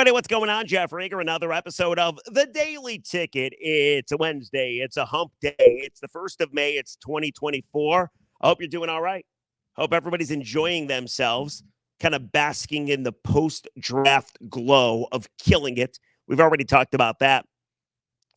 everybody, what's going on? Jeff Rager, another episode of The Daily Ticket. It's a Wednesday. It's a hump day. It's the 1st of May. It's 2024. I hope you're doing all right. Hope everybody's enjoying themselves, kind of basking in the post-draft glow of killing it. We've already talked about that.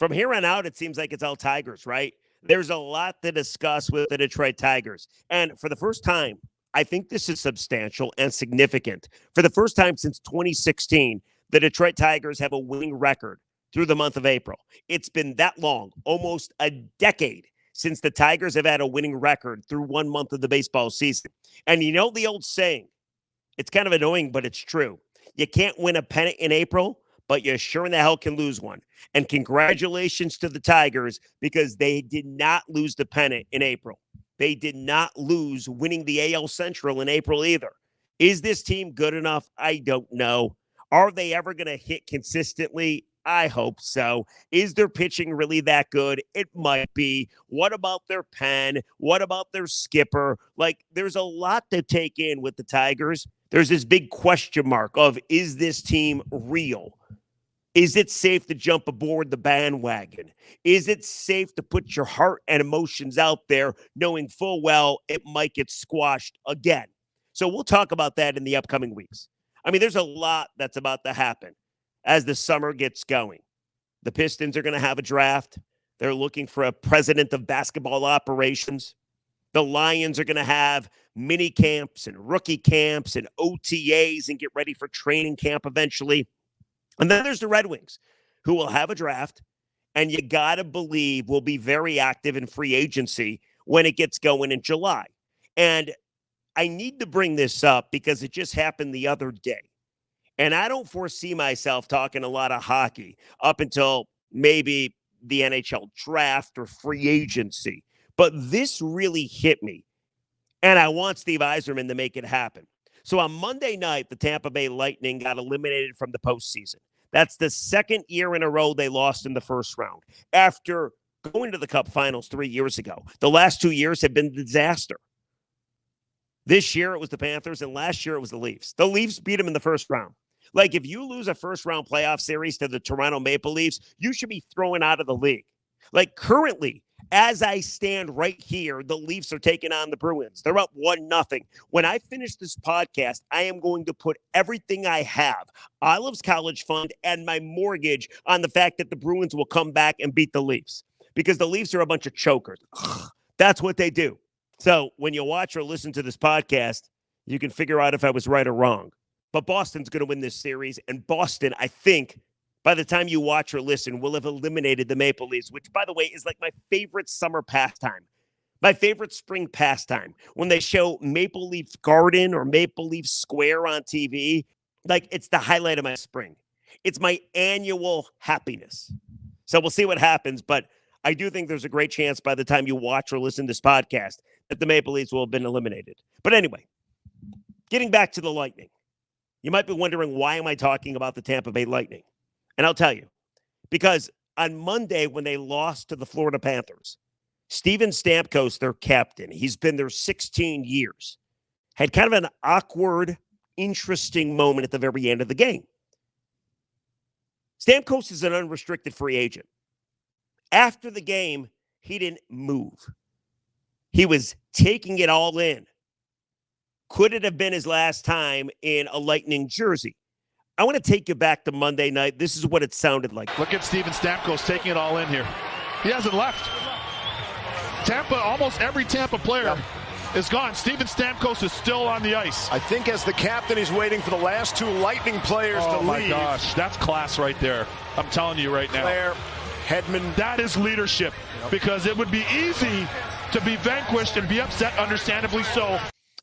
From here on out, it seems like it's all Tigers, right? There's a lot to discuss with the Detroit Tigers. And for the first time, I think this is substantial and significant. For the first time since 2016, the Detroit Tigers have a winning record through the month of April. It's been that long, almost a decade, since the Tigers have had a winning record through 1 month of the baseball season. And you know the old saying, it's kind of annoying, but it's true. You can't win a pennant in April, but you sure in the hell can lose one. And congratulations to the Tigers because they did not lose the pennant in April. They did not lose winning the AL Central in April either. Is this team good enough? I don't know. Are they ever going to hit consistently? I hope so. Is their pitching really that good? It might be. What about their pen? What about their skipper? Like, there's a lot to take in with the Tigers. There's this big question mark of, is this team real? Is it safe to jump aboard the bandwagon? Is it safe to put your heart and emotions out there knowing full well it might get squashed again? So we'll talk about that in the upcoming weeks. I mean, there's a lot that's about to happen as the summer gets going. The Pistons are going to have a draft. They're looking for a president of basketball operations. The Lions are going to have mini camps and rookie camps and OTAs and get ready for training camp eventually. And then there's the Red Wings, who will have a draft, and you got to believe will be very active in free agency when it gets going in July. And I need to bring this up because it just happened the other day. And I don't foresee myself talking a lot of hockey up until maybe the NHL draft or free agency. But this really hit me, and I want Steve Yzerman to make it happen. So on Monday night, the Tampa Bay Lightning got eliminated from the postseason. That's the second year in a row they lost in the first round after going to the Cup Finals 3 years ago. The last 2 years have been a disaster. This year it was the Panthers, and last year it was the Leafs. The Leafs beat them in the first round. Like, if you lose a first-round playoff series to the Toronto Maple Leafs, you should be thrown out of the league. Like, currently, as I stand right here, the Leafs are taking on the Bruins. They're up 1-0. When I finish this podcast, I am going to put everything I have, Olive's college fund, and my mortgage on the fact that the Bruins will come back and beat the Leafs because the Leafs are a bunch of chokers. That's what they do. So when you watch or listen to this podcast, you can figure out if I was right or wrong. But Boston's going to win this series, and Boston, I think, by the time you watch or listen, will have eliminated the Maple Leafs, which, by the way, is like my favorite summer pastime, my favorite spring pastime. When they show Maple Leaf Garden or Maple Leaf Square on TV, like, it's the highlight of my spring. It's my annual happiness. So we'll see what happens, but I do think there's a great chance by the time you watch or listen to this podcast that the Maple Leafs will have been eliminated. But anyway, getting back to the Lightning, you might be wondering, why am I talking about the Tampa Bay Lightning? And I'll tell you, because on Monday when they lost to the Florida Panthers, Steven Stamkos, their captain, he's been there 16 years, had kind of an awkward, interesting moment at the very end of the game. Stamkos is an unrestricted free agent. After the game, he didn't move. He was taking it all in. Could it have been his last time in a Lightning jersey? I want to take you back to Monday night. This is what it sounded like. Look at Steven Stamkos taking it all in here. He hasn't left. Tampa, almost every Tampa player is gone. Steven Stamkos is still on the ice. I think as the captain, he's waiting for the last two Lightning players to leave. Oh, my gosh. That's class right there. I'm telling you right now. Claire, Hedman. That is leadership, because it would be easy to be vanquished and be upset, understandably so.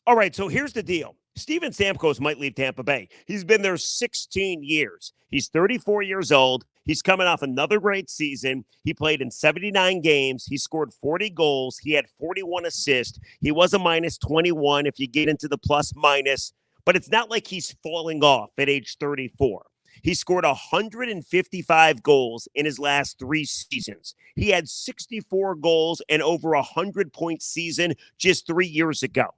All right, so here's the deal. Steven Stamkos might leave Tampa Bay. He's been there 16 years. He's 34 years old. He's coming off another great season. He played in 79 games. He scored 40 goals. He had 41 assists. He was a minus 21 if you get into the plus minus. But it's not like he's falling off at age 34. He scored 155 goals in his last 3 seasons. He had 64 goals and over a 100-point season just 3 years ago.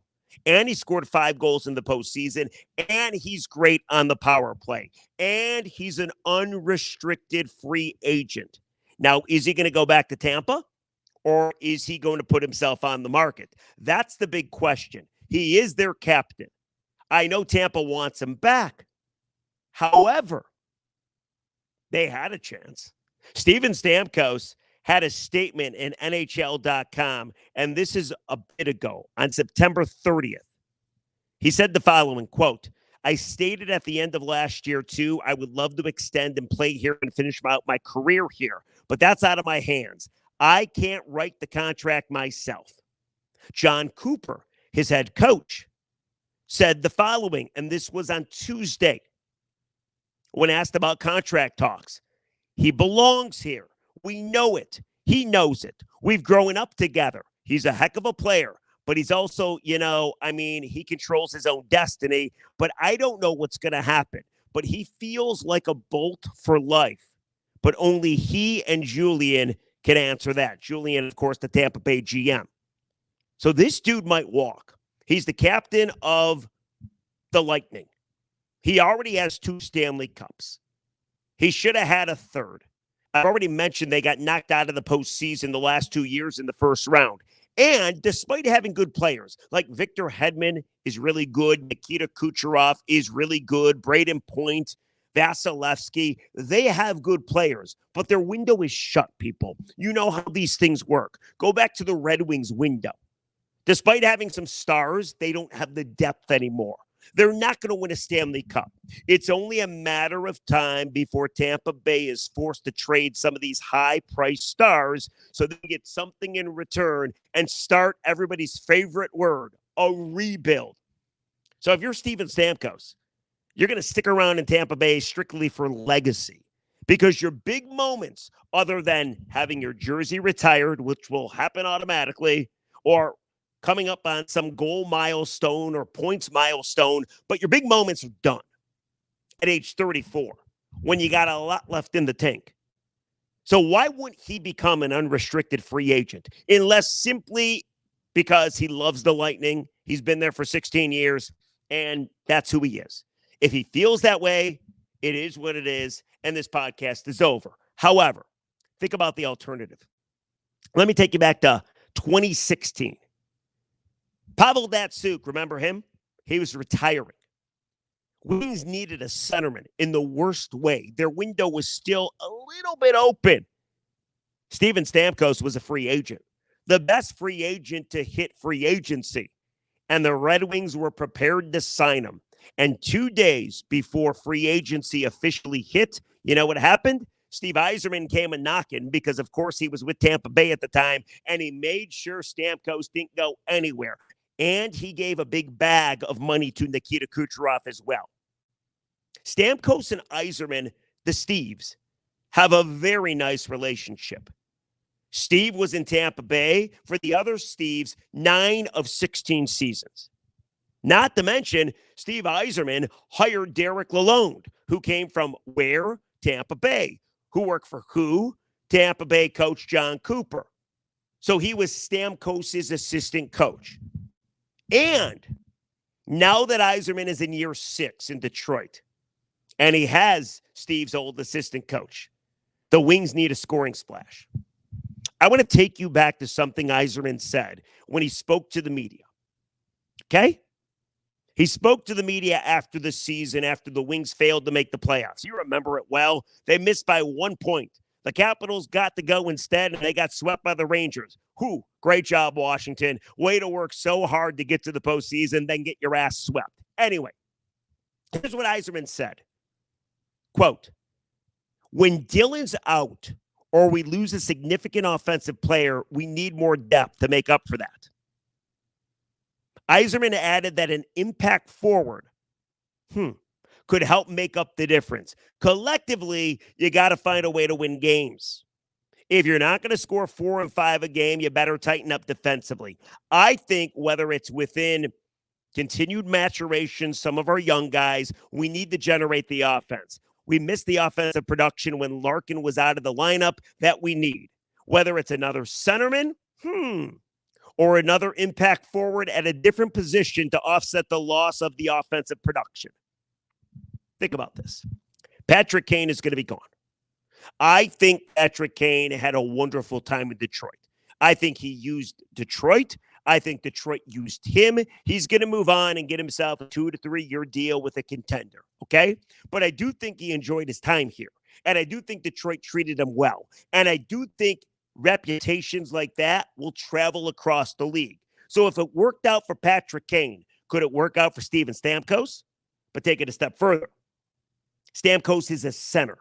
And he scored 5 goals in the postseason. And he's great on the power play. And he's an unrestricted free agent. Now, is he going to go back to Tampa? Or is he going to put himself on the market? That's the big question. He is their captain. I know Tampa wants him back. However, they had a chance. Steven Stamkos had a statement in NHL.com, and this is a bit ago, on September 30th. He said the following, quote, I stated at the end of last year, too, I would love to extend and play here and finish out my career here, but that's out of my hands. I can't write the contract myself. John Cooper, his head coach, said the following, and this was on Tuesday, when asked about contract talks. He belongs here. We know it. He knows it. We've grown up together. He's a heck of a player, but he's also, he controls his own destiny, but I don't know what's going to happen. But he feels like a Bolt for life, but only he and Julian can answer that. Julian, of course, the Tampa Bay GM. So this dude might walk. He's the captain of the Lightning. He already has 2 Stanley Cups. He should have had a third. I've already mentioned they got knocked out of the postseason the last 2 years in the first round. And despite having good players, like Victor Hedman is really good, Nikita Kucherov is really good, Braden Point, Vasilevsky, they have good players, but their window is shut, people. You know how these things work. Go back to the Red Wings window. Despite having some stars, they don't have the depth anymore. They're not going to win a Stanley Cup. It's only a matter of time before Tampa Bay is forced to trade some of these high-priced stars so they can get something in return and start everybody's favorite word, a rebuild. So if you're Steven Stamkos, you're going to stick around in Tampa Bay strictly for legacy because your big moments, other than having your jersey retired, which will happen automatically, or coming up on some goal milestone or points milestone, but your big moments are done at age 34 when you got a lot left in the tank. So why wouldn't he become an unrestricted free agent unless simply because he loves the Lightning, he's been there for 16 years, and that's who he is. If he feels that way, it is what it is, and this podcast is over. However, think about the alternative. Let me take you back to 2016. Pavel Datsyuk, remember him? He was retiring. Wings needed a centerman in the worst way. Their window was still a little bit open. Steven Stamkos was a free agent, the best free agent to hit free agency. And the Red Wings were prepared to sign him. And 2 days before free agency officially hit, you know what happened? Steve Yzerman came a knocking because, of course, he was with Tampa Bay at the time, and he made sure Stamkos didn't go anywhere. And he gave a big bag of money to Nikita Kucherov as well. Stamkos and Yzerman, the Steves, have a very nice relationship. Steve was in Tampa Bay for the other Steves 9 of 16 seasons. Not to mention, Steve Yzerman hired Derek Lalonde, who came from where? Tampa Bay. Who worked for who? Tampa Bay coach John Cooper. So he was Stamkos' assistant coach. And now that Yzerman is in year 6 in Detroit, and he has Steve's old assistant coach, the Wings need a scoring splash. I want to take you back to something Yzerman said when he spoke to the media. Okay? He spoke to the media after the season, after the Wings failed to make the playoffs. You remember it well. They missed by 1 point. The Capitals got to go instead, and they got swept by the Rangers. Whew, great job, Washington. Way to work so hard to get to the postseason, then get your ass swept. Anyway, here's what Yzerman said. Quote, when Dylan's out or we lose a significant offensive player, we need more depth to make up for that. Yzerman added that an impact forward could help make up the difference. Collectively, you got to find a way to win games. If you're not going to score 4 and 5 a game, you better tighten up defensively. I think whether it's within continued maturation, some of our young guys, we need to generate the offense. We missed the offensive production when Larkin was out of the lineup that we need. Whether it's another centerman, or another impact forward at a different position to offset the loss of the offensive production. Think about this. Patrick Kane is going to be gone. I think Patrick Kane had a wonderful time in Detroit. I think he used Detroit. I think Detroit used him. He's going to move on and get himself a 2 to 3 year deal with a contender, okay? But I do think he enjoyed his time here. And I do think Detroit treated him well. And I do think reputations like that will travel across the league. So if it worked out for Patrick Kane, could it work out for Steven Stamkos? But take it a step further. Stamkos is a center.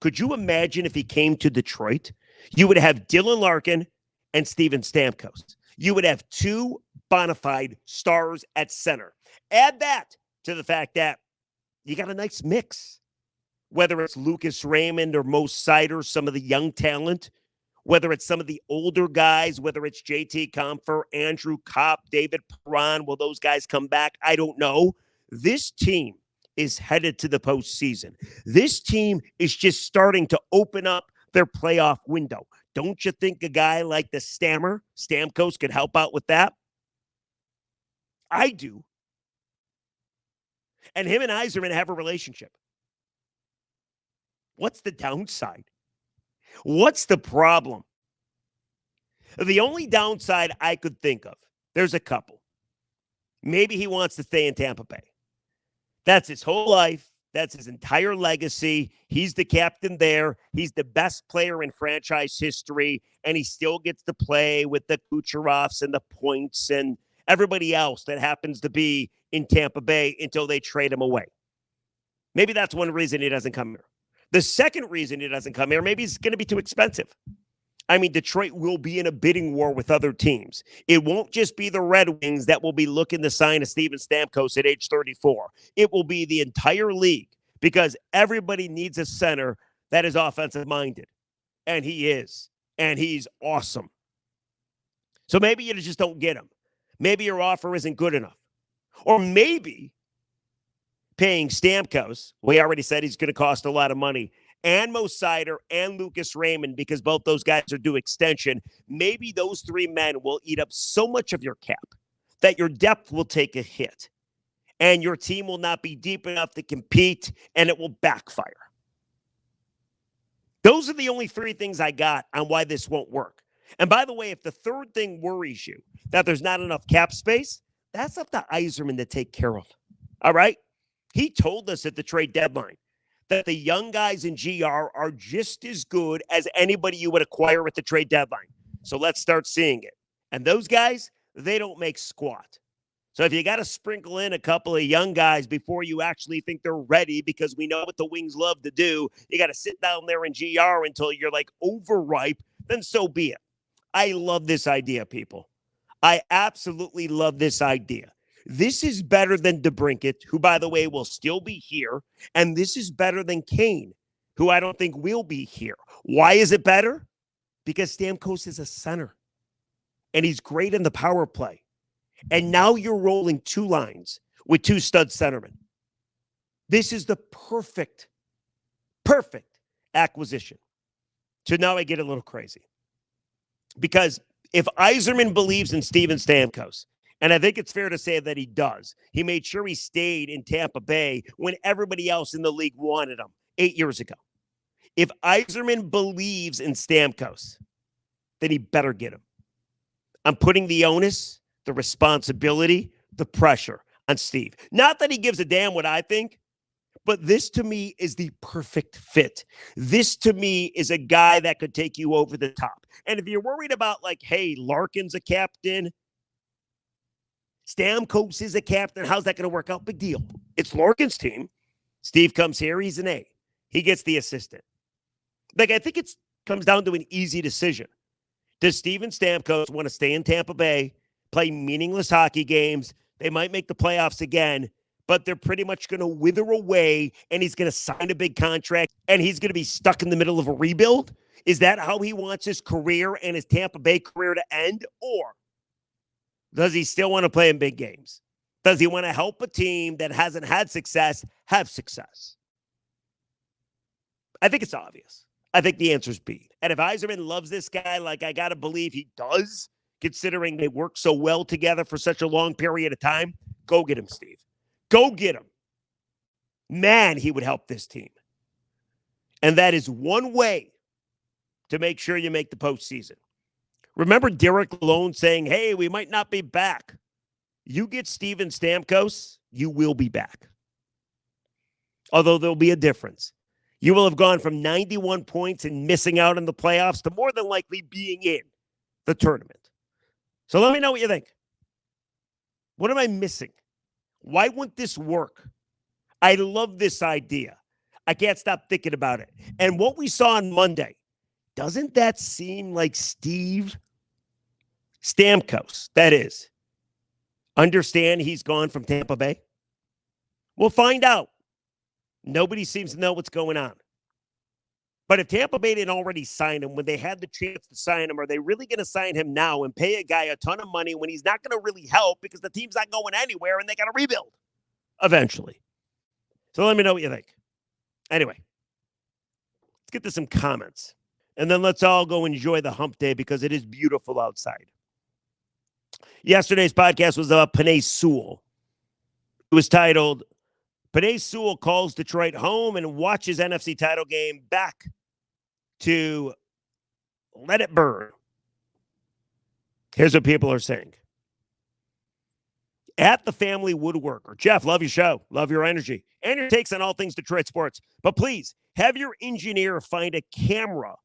Could you imagine if he came to Detroit? You would have Dylan Larkin and Steven Stamkos. You would have two bona fide stars at center. Add that to the fact that you got a nice mix. Whether it's Lucas Raymond or Mo Seider, some of the young talent, whether it's some of the older guys, whether it's JT Compher, Andrew Kopp, David Perron, will those guys come back? I don't know. This team is headed to the postseason. This team is just starting to open up their playoff window. Don't you think a guy like the Stamkos, could help out with that? I do. And him and Yzerman have a relationship. What's the downside? What's the problem? The only downside I could think of, there's a couple. Maybe he wants to stay in Tampa Bay. That's his whole life. That's his entire legacy. He's the captain there. He's the best player in franchise history, and he still gets to play with the Kucherovs and the Points and everybody else that happens to be in Tampa Bay until they trade him away. Maybe that's one reason he doesn't come here. The second reason he doesn't come here, maybe he's going to be too expensive. I mean, Detroit will be in a bidding war with other teams. It won't just be the Red Wings that will be looking to sign a Steven Stamkos at age 34. It will be the entire league because everybody needs a center that is offensive-minded. And he is. And he's awesome. So maybe you just don't get him. Maybe your offer isn't good enough. Or maybe paying Stamkos, we already said he's going to cost a lot of money, and Mo Seider and Lucas Raymond, because both those guys are due extension, maybe those three men will eat up so much of your cap that your depth will take a hit and your team will not be deep enough to compete and it will backfire. Those are the only three things I got on why this won't work. And by the way, if the third thing worries you, that there's not enough cap space, that's up to Yzerman to take care of. All right? He told us at the trade deadline that the young guys in GR are just as good as anybody you would acquire at the trade deadline. So let's start seeing it. And those guys, they don't make squat. So if you got to sprinkle in a couple of young guys before you actually think they're ready, because we know what the Wings love to do, you got to sit down there in GR until you're like overripe, then so be it. I love this idea, people. I absolutely love this idea. This is better than DeBrincat, who, by the way, will still be here. And this is better than Kane, who I don't think will be here. Why is it better? Because Stamkos is a center. And he's great in the power play. And now you're rolling two lines with two stud centermen. This is the perfect acquisition. So now I get a little crazy. Because if Yzerman believes in Steven Stamkos, and I think it's fair to say that he does, he made sure he stayed in Tampa Bay when everybody else in the league wanted him 8 years ago. If Yzerman believes in Stamkos, then he better get him. I'm putting the onus, the responsibility, the pressure on Steve. Not that he gives a damn what I think, but this to me is the perfect fit. This to me is a guy that could take you over the top. And if you're worried about like, hey, Larkin's a captain, Stamkos is a captain, how's that going to work out? Big deal. It's Larkin's team. Steve comes here, he's an A. He gets the assistant. Like, I think it comes down to an easy decision. Does Steven Stamkos want to stay in Tampa Bay, play meaningless hockey games? They might make the playoffs again, but they're pretty much going to wither away, and he's going to sign a big contract, and he's going to be stuck in the middle of a rebuild? Is that how he wants his career and his Tampa Bay career to end? Or does he still want to play in big games? Does he want to help a team that hasn't had success have success? I think it's obvious. I think the answer is B. And if Yzerman loves this guy, like I got to believe he does, considering they worked so well together for such a long period of time. Go get him, Steve. Go get him. Man, he would help this team. And that is one way to make sure you make the postseason. Remember Derek Lalonde saying, hey, we might not be back. You get Steven Stamkos, you will be back. Although there'll be a difference. You will have gone from 91 points and missing out in the playoffs to more than likely being in the tournament. So let me know what you think. What am I missing? Why wouldn't this work? I love this idea. I can't stop thinking about it. And what we saw on Monday, doesn't that seem like Steve Stamkos? That is. Understand he's gone from Tampa Bay? We'll find out. Nobody seems to know what's going on. But if Tampa Bay didn't already sign him when they had the chance to sign him, are they really going to sign him now and pay a guy a ton of money when he's not going to really help because the team's not going anywhere and they got to rebuild eventually? So let me know what you think. Anyway, let's get to some comments. And then let's all go enjoy the hump day because it is beautiful outside. Yesterday's podcast was about Penei Sewell. It was titled, Penei Sewell calls Detroit home and watches NFC title game back to let it burn. Here's what people are saying. At the Family Woodworker. Jeff, love your show. Love your energy. And your takes on all things Detroit sports. But please, have your engineer find a camera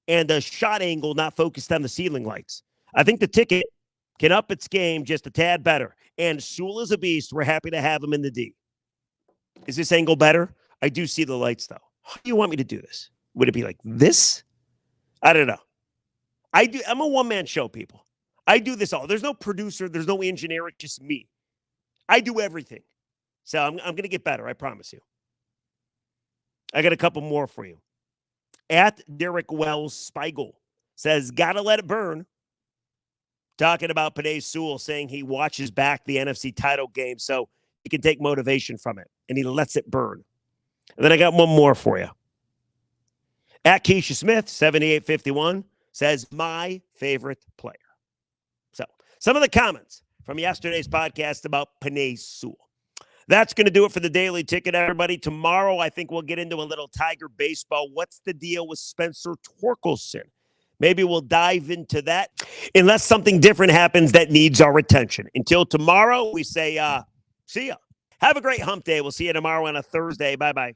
and a shot angle not focused on the ceiling lights. I think the ticket can up its game just a tad better. And Sewell is a beast. We're happy to have him in the D. Is this angle better? I do see the lights, though. How do you want me to do this? Would it be like this? I don't know. I'm a one-man show, people. I do this all. There's no producer. There's no engineer. It's just me. I do everything. So I'm going to get better. I promise you. I got a couple more for you. At Derek Wells Spiegel says, gotta let it burn. Talking about Penei Sewell saying he watches back the NFC title game so he can take motivation from it. And he lets it burn. And then I got one more for you. At Keisha Smith, 7851, says, my favorite player. So some of the comments from yesterday's podcast about Penei Sewell. That's going to do it for the Daily Ticket, everybody. Tomorrow, I think we'll get into a little Tiger baseball. What's the deal with Spencer Torkelson? Maybe we'll dive into that unless something different happens that needs our attention. Until tomorrow, we say, see ya. Have a great hump day. We'll see you tomorrow on a Thursday. Bye-bye.